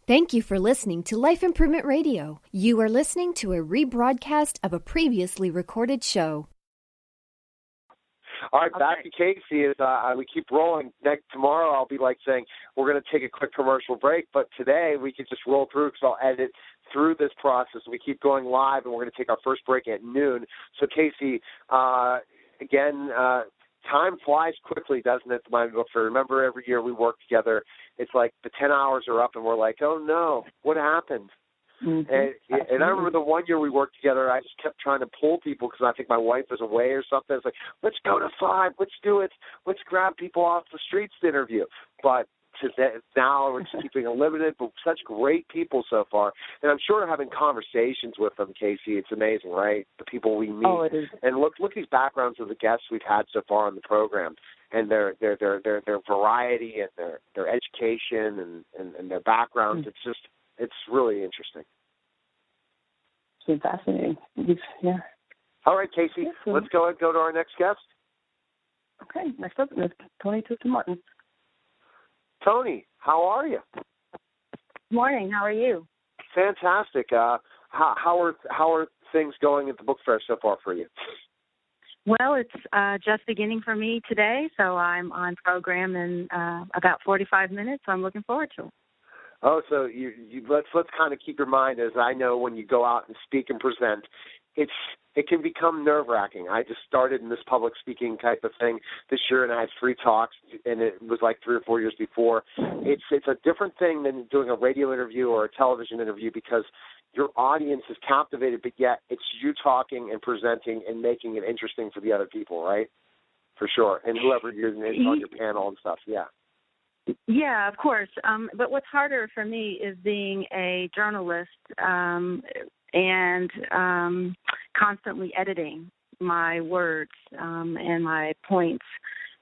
Thank you for listening to Life Improvement Radio. You are listening to a rebroadcast of a previously recorded show. All right, back to Casey. As we keep rolling. Tomorrow I'll be saying we're going to take a quick commercial break, but today we can just roll through because I'll edit through this process. We keep going live, and we're going to take our first break at noon. So, Casey, again, time flies quickly, doesn't it, my book fair? Remember, every year we work together, it's like the 10 hours are up, and we're like, oh, no, what happened? Mm-hmm. And I remember the one year we worked together, I just kept trying to pull people because I think my wife was away or something. It's like, let's go to 5, let's do it, let's grab people off the streets to interview. But now we're just keeping it limited, but such great people so far. And I'm sure having conversations with them, Casey, it's amazing, right? The people we meet. Oh, it is. And look at these backgrounds of the guests we've had so far on the program, and their variety and their education and their backgrounds. Mm-hmm. It's really interesting. It's been fascinating. Yeah. All right, Casey, let's go to our next guest. Okay, next up is Tony Martin. Tony, how are you? Morning. How are you? Fantastic. How are things going at the book fair so far for you? Well, it's just beginning for me today, so I'm on program in about 45 minutes. So I'm looking forward to it. Oh, so you let's kind of keep your mind, as I know when you go out and speak and present, it can become nerve-wracking. I just started in this public speaking type of thing this year, and I had 3 talks, and it was like 3 or 4 years before. It's a different thing than doing a radio interview or a television interview because your audience is captivated, but yet it's you talking and presenting and making it interesting for the other people, right? For sure, and whoever you're on your panel and stuff, yeah. Yeah, of course. But what's harder for me is being a journalist and constantly editing my words and my points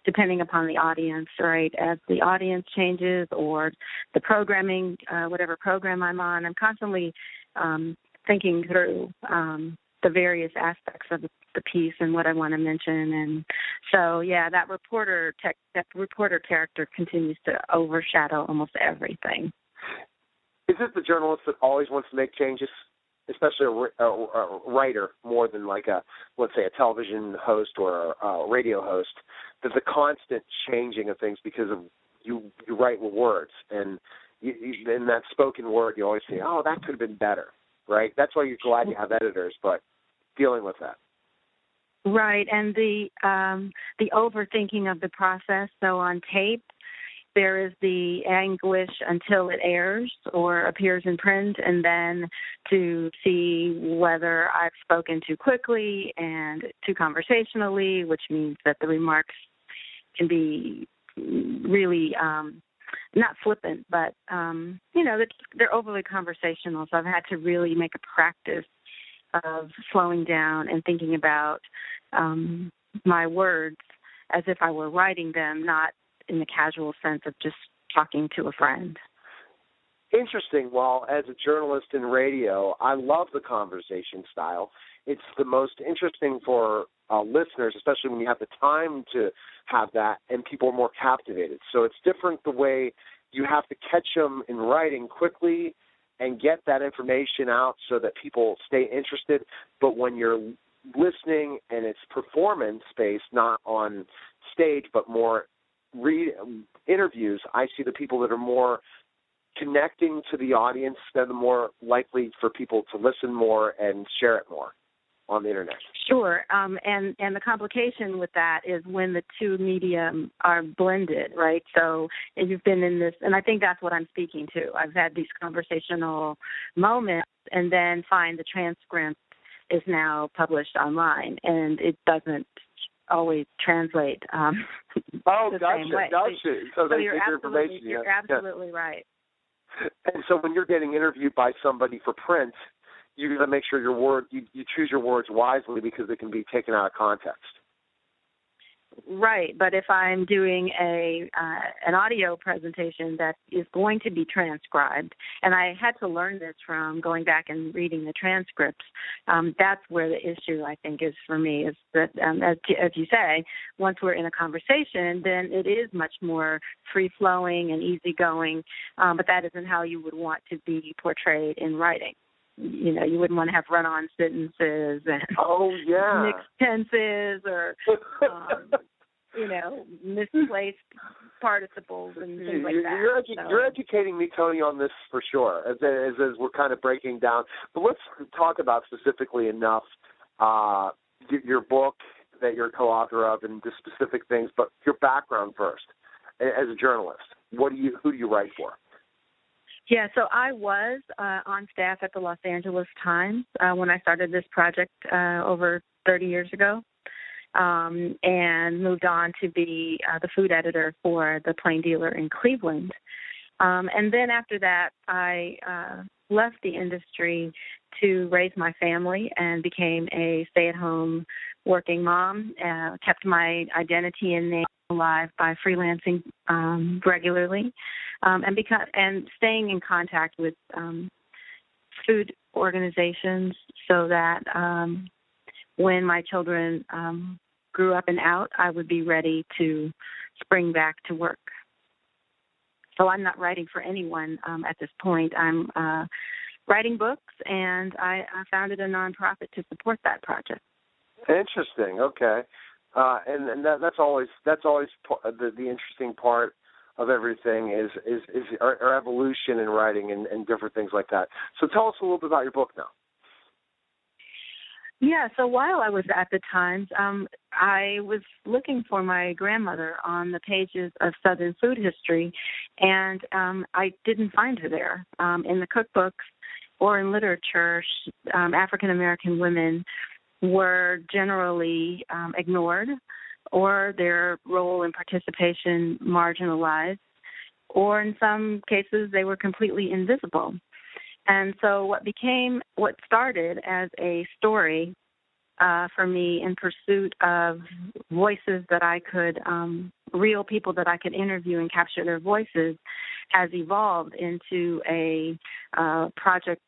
depending upon the audience, right? As the audience changes or the programming, whatever program I'm on, I'm constantly thinking through the various aspects of the piece and what I want to mention. And so, yeah, that reporter character continues to overshadow almost everything. Is it the journalist that always wants to make changes, especially a writer more than let's say, a television host or a radio host, that the constant changing of things because of you write with words, and in that spoken word you always say, oh, that could have been better, right? That's why you're glad you have editors, but dealing with that. Right, and the overthinking of the process. So on tape, there is the anguish until it airs or appears in print, and then to see whether I've spoken too quickly and too conversationally, which means that the remarks can be really not flippant, but, they're overly conversational. So I've had to really make a practice of slowing down and thinking about my words as if I were writing them, not in the casual sense of just talking to a friend. Interesting. Well, as a journalist in radio, I love the conversation style. It's the most interesting for listeners, especially when you have the time to have that and people are more captivated. So it's different the way you have to catch them in writing quickly and get that information out so that people stay interested. But when you're listening and it's performance-based, not on stage, but more interviews, I see the people that are more connecting to the audience, they're the more likely for people to listen more and share it more on the internet. Sure, and the complication with that is when the two media are blended, right? So if you've been in this, and I think that's what I'm speaking to. I've had these conversational moments and then find the transcript is now published online, and it doesn't always translate the same way. So they you're take your information. You're absolutely right. And so when you're getting interviewed by somebody for print, you got to make sure you choose your words wisely because they can be taken out of context. Right, but if I'm doing an audio presentation that is going to be transcribed, and I had to learn this from going back and reading the transcripts, that's where the issue, I think, is for me, is that, as you say, once we're in a conversation, then it is much more free-flowing and easygoing, but that isn't how you would want to be portrayed in writing. You know, you wouldn't want to have run-on sentences and mixed tenses or, you know, misplaced participles and things like that. You're educating me, Toni, on this for sure, as we're kind of breaking down. But let's talk about specifically enough your book that you're co-author of and the specific things, but your background first as a journalist. Who do you write for? Yeah, so I was on staff at the Los Angeles Times when I started this project over 30 years ago, and moved on to be the food editor for the Plain Dealer in Cleveland. And then after that, I left the industry to raise my family and became a stay-at-home working mom, kept my identity and name alive by freelancing regularly, and staying in contact with food organizations so that when my children grew up and out, I would be ready to spring back to work. So I'm not writing for anyone at this point. I'm writing books, and I founded a nonprofit to support that project. Interesting. Okay. And that's always the interesting part of everything is our evolution in writing and different things like that. So tell us a little bit about your book now. Yeah, so while I was at the Times, I was looking for my grandmother on the pages of Southern food history, and I didn't find her there. In the cookbooks or in literature, African-American women were generally ignored, or their role and participation marginalized, or in some cases they were completely invisible. And so what started as a story for me in pursuit of voices that I could, real people that I could interview and capture their voices, has evolved into a project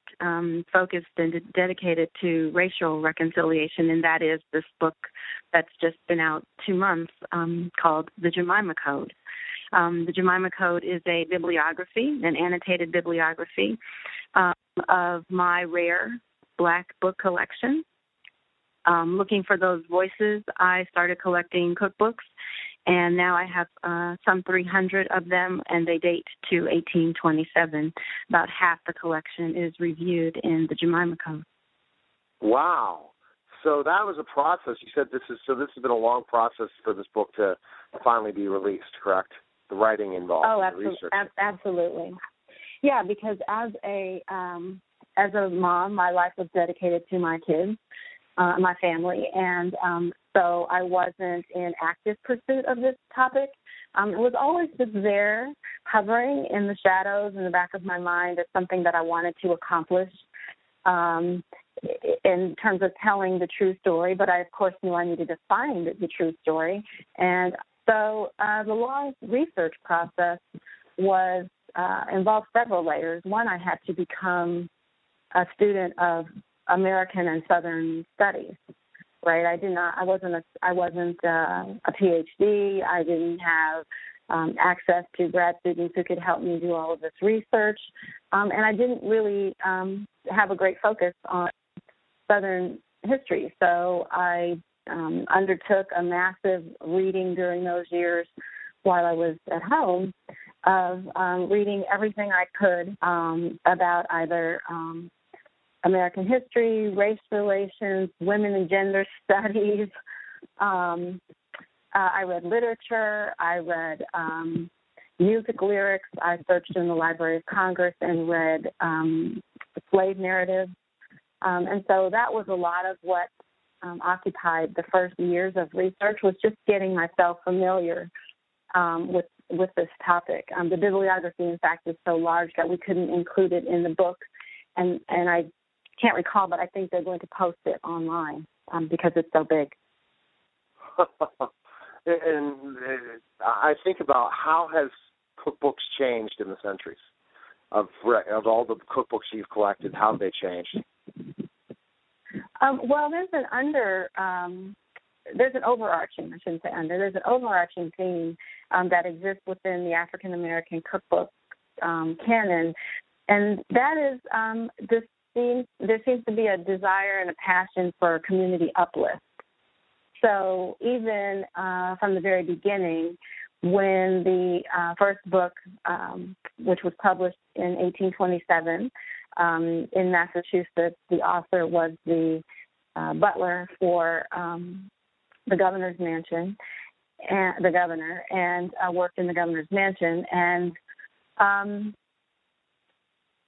focused and dedicated to racial reconciliation, and that is this book that's just been out 2 months called The Jemima Code. The Jemima Code is a bibliography, an annotated bibliography of my rare Black book collection. Looking for those voices, I started collecting cookbooks, and now I have some 300 of them, and they date to 1827. About half the collection is reviewed in the Jemima Code. Wow. So that was a process. You said this has been a long process for this book to finally be released, correct? The writing involved, the research. Absolutely. Yeah, because as a mom, my life was dedicated to my kids, my family, and so I wasn't in active pursuit of this topic. It was always just there, hovering in the shadows in the back of my mind as something that I wanted to accomplish in terms of telling the true story, but I, of course, knew I needed to find the true story. And so the long research process involved several layers. One, I had to become a student of American and Southern studies. Right, I wasn't a PhD. I didn't have access to grad students who could help me do all of this research, and I didn't really have a great focus on Southern history. So I undertook a massive reading during those years while I was at home of reading everything I could about either American history, race relations, women and gender studies. I read literature. I read music lyrics. I searched in the Library of Congress and read slave narratives. And so that was a lot of what occupied the first years of research, was just getting myself familiar with this topic. The bibliography, in fact, is so large that we couldn't include it in the book. And I can't recall, but I think they're going to post it online because it's so big. And I think about how has cookbooks changed in the centuries of all the cookbooks you've collected. How have they changed? Well, there's an overarching, I shouldn't say there's an overarching theme that exists within the African American cookbook canon, and that is there seems to be a desire and a passion for community uplift. So even from the very beginning, when the first book, which was published in 1827 in Massachusetts, the author was the butler for the governor's mansion, and the governor, and worked in the governor's mansion. And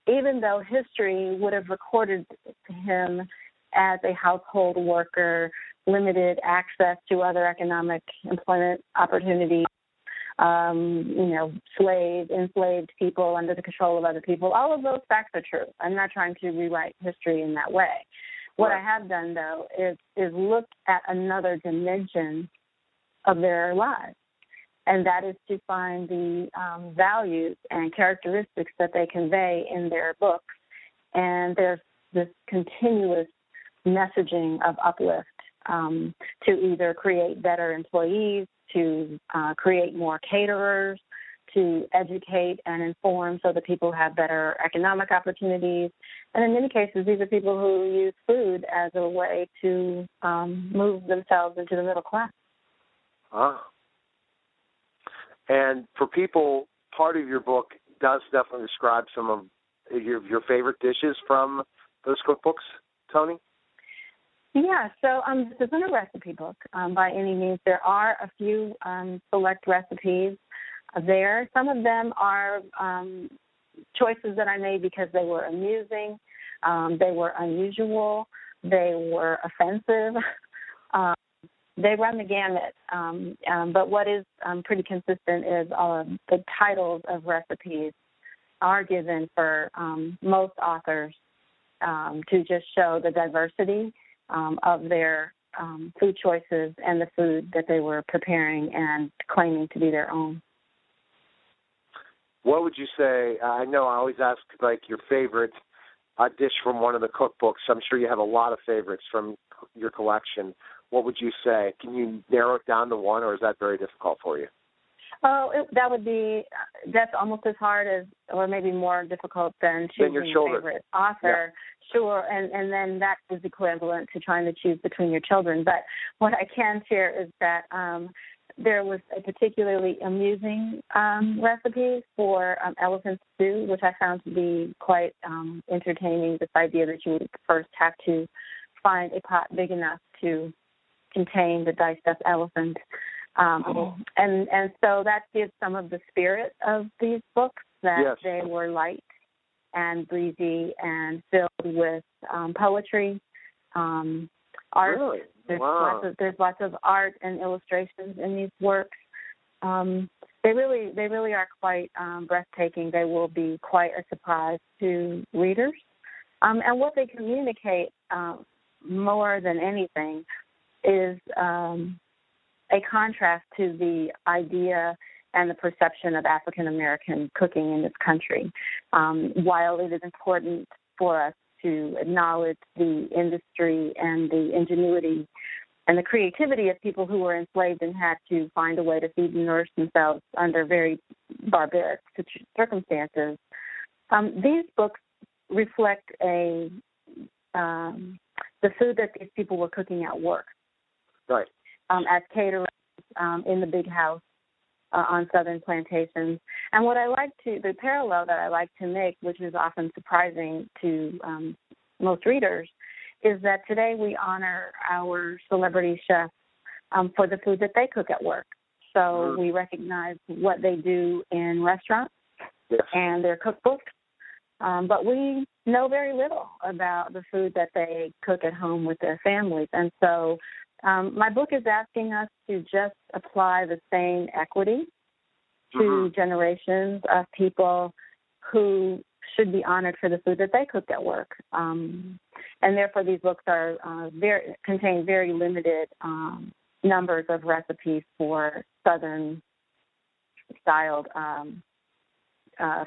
even though history would have recorded him as a household worker, limited access to other economic employment opportunities, enslaved people under the control of other people, all of those facts are true. I'm not trying to rewrite history in that way. What I have done, though, is look at another dimension of their lives, and that is to find the values and characteristics that they convey in their books. And there's this continuous messaging of uplift to either create better employees, to create more caterers, to educate and inform so that people have better economic opportunities. And in many cases, these are people who use food as a way to move themselves into the middle class. Ah. And for people, part of your book does definitely describe some of your favorite dishes from those cookbooks, Toni? Yeah, so this isn't a recipe book by any means. There are a few select recipes there. Some of them are choices that I made because they were amusing, they were unusual, they were offensive. They run the gamut. But what is pretty consistent is the titles of recipes are given for most authors to just show the diversity of their food choices and the food that they were preparing and claiming to be their own. What would you say? I know I always ask your favorite dish from one of the cookbooks. I'm sure you have a lot of favorites from your collection. What would you say? Can you narrow it down to one, or is that very difficult for you? Oh, that's almost as hard as, or maybe more difficult than choosing your favorite author. Yeah. Sure, and then that is equivalent to trying to choose between your children. But what I can share is that there was a particularly amusing recipe for elephant stew, which I found to be quite entertaining, this idea that you would first have to find a pot big enough to contain the diced up elephant. And so that gives some of the spirit of these books, that they were light and breezy and filled with poetry, art. Really? There's lots of art and illustrations in these works. They really are quite breathtaking. They will be quite a surprise to readers. And what they communicate more than anything is a contrast to the idea and the perception of African American cooking in this country. While it is important for us to acknowledge the industry and the ingenuity and the creativity of people who were enslaved and had to find a way to feed and nourish themselves under very barbaric circumstances, these books reflect the food that these people were cooking at work. Right. As caterers in the big house on southern plantations. And the parallel that I like to make, which is often surprising to most readers, is that today we honor our celebrity chefs for the food that they cook at work. So we recognize what they do in restaurants and their cookbooks, but we know very little about the food that they cook at home with their families. And so my book is asking us to just apply the same equity to generations of people who should be honored for the food that they cooked at work. And therefore, these books are contain very limited numbers of recipes for Southern-styled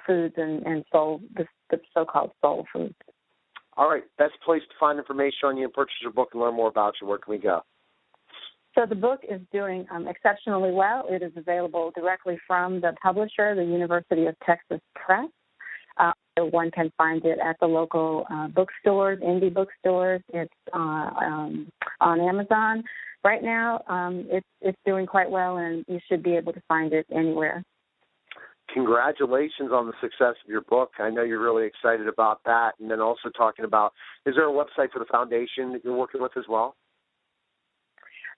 foods and the so-called soul foods. All right. Best place to find information on you and purchase your book and learn more about you. Where can we go? So the book is doing exceptionally well. It is available directly from the publisher, the University of Texas Press. One can find it at the local bookstores, indie bookstores. It's on Amazon. Right now, it's doing quite well, and you should be able to find it anywhere. Congratulations on the success of your book. I know you're really excited about that. And then also talking about, is there a website for the foundation that you're working with as well?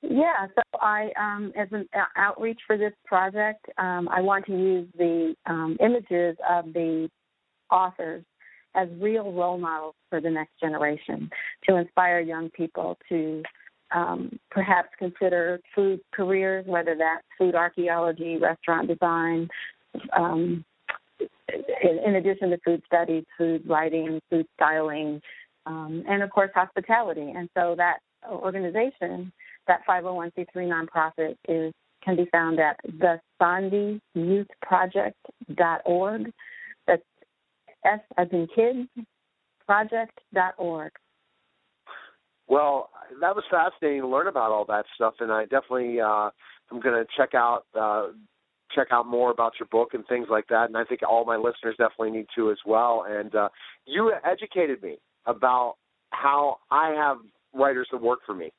Yeah, so I, as an outreach for this project, I want to use the images of the authors as real role models for the next generation to inspire young people to perhaps consider food careers, whether that's food archaeology, restaurant design, in addition to food studies, food writing, food styling, and, of course, hospitality. And so that organization, that 501c3 nonprofit, can be found at thesandyyouthproject.org. That's S as in kids, project.org. Well, that was fascinating to learn about all that stuff, and I definitely I'm going to check out more about your book and things like that, and I think all my listeners definitely need to as well. And you educated me about how I have writers that work for me,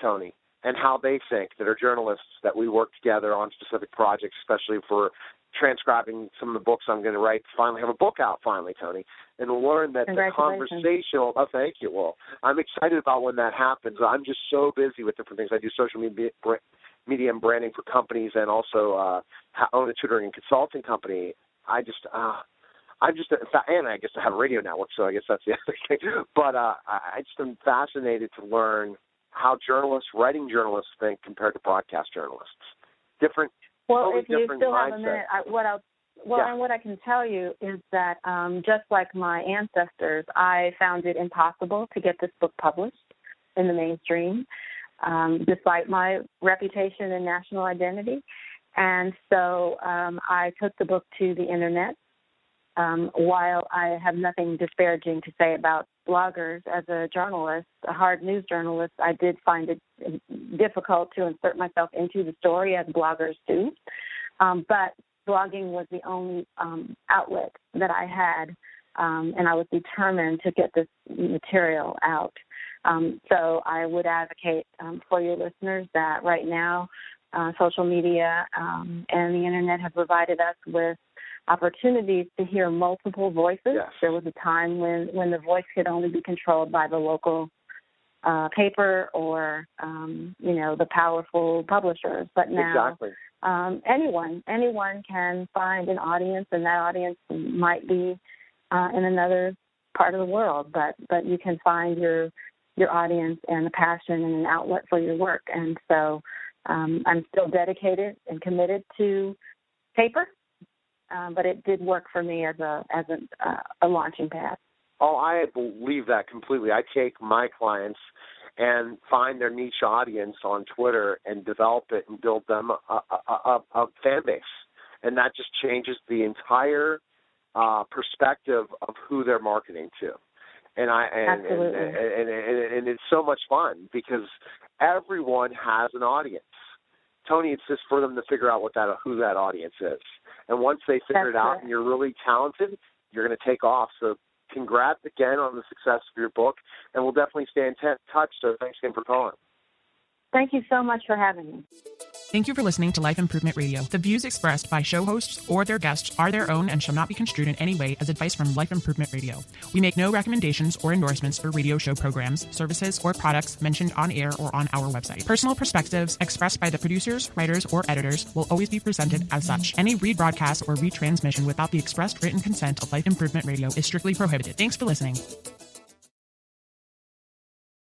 Toni, and how they think, that are journalists, that we work together on specific projects, especially for transcribing some of the books I'm going to write. Finally have a book out, Toni, and learn that the conversational, thank you. Well, I'm excited about when that happens. I'm just so busy with different things. I do social media and branding for companies, and also own a tutoring and consulting company. And I guess I have a radio network, so I guess that's the other thing. But I just am fascinated to learn how writing journalists think compared to broadcast journalists. Different. Well, if you still mindset. have a minute, and what I can tell you is that just like my ancestors, I found it impossible to get this book published in the mainstream, despite my reputation and national identity. And so I took the book to the Internet. While I have nothing disparaging to say about bloggers, as a journalist, a hard news journalist, I did find it difficult to insert myself into the story, as bloggers do. But blogging was the only outlet that I had, and I was determined to get this material out. So I would advocate for your listeners that right now social media and the Internet have provided us with opportunities to hear multiple voices. Yes. There was a time when the voice could only be controlled by the local paper or, the powerful publishers. But now anyone can find an audience, and that audience might be in another part of the world. But you can find your audience and a passion and an outlet for your work. And so I'm still dedicated and committed to paper. But it did work for me as a launching pad. Oh, I believe that completely. I take my clients and find their niche audience on Twitter and develop it and build them a fan base, and that just changes the entire perspective of who they're marketing to. Absolutely. And it's so much fun because everyone has an audience. Toni, it's just for them to figure out who that audience is. And once they figure it out and you're really talented, you're going to take off. So congrats again on the success of your book, and we'll definitely stay in touch. So thanks again for calling. Thank you so much for having me. Thank you for listening to Life Improvement Radio. The views expressed by show hosts or their guests are their own and shall not be construed in any way as advice from Life Improvement Radio. We make no recommendations or endorsements for radio show programs, services, or products mentioned on air or on our website. Personal perspectives expressed by the producers, writers, or editors will always be presented as such. Any rebroadcast or retransmission without the expressed written consent of Life Improvement Radio is strictly prohibited. Thanks for listening.